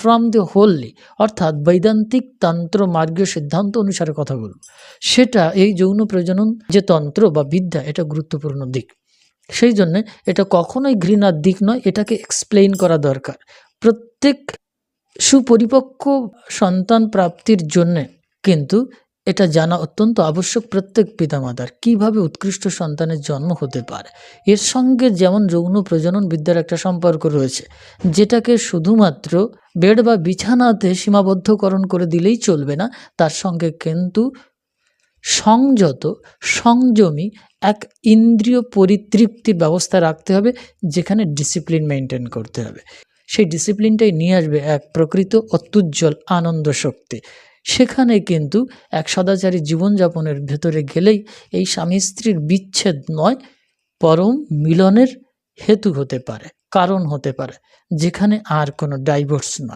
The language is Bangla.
ফ্রম দ্য হোলি, অর্থাৎ বৈদান্তিক তন্ত্র মার্গীয় সিদ্ধান্ত অনুসারে কথা বলব, সেটা এই যৌন প্রজনন যে তন্ত্র বা বিদ্যা, এটা গুরুত্বপূর্ণ দিক। সেই জন্য এটা কখনোই ঘৃণার দিক নয়, এটাকে এক্সপ্লেইন করা দরকার। প্রত্যেক সুপরিপক্ক সন্তান প্রাপ্তির জন্যে কিন্তু এটা জানা অত্যন্ত আবশ্যক প্রত্যেক পিতামাতার, কিভাবে উৎকৃষ্ট সন্তানের জন্ম হতে পারে। এর সঙ্গে যেমন যৌন প্রজনন বিদ্যার একটা সম্পর্ক রয়েছে, যেটাকে শুধুমাত্র বেড বা বিছানাতে সীমাবদ্ধকরণ করে দিলেই চলবে না, তার সঙ্গে কিন্তু সংযত সংযমী এক ইন্দ্রিয় পরিতৃপ্তির ব্যবস্থা রাখতে হবে, যেখানে ডিসিপ্লিন মেনটেন করতে হবে। সেই ডিসিপ্লিনটাই নিয়ে আসবে এক প্রকৃত অত্যুজ্জ্বল আনন্দ শক্তি। সেখানে কিন্তু এক সদাচারী জীবনযাপনের ভেতরে গেলেই এই স্বামী স্ত্রীর বিচ্ছেদ নয়, পরম মিলনের হেতু হতে পারে, কারণ হতে পারে, যেখানে আর কোনো ডাইভোর্স নয়।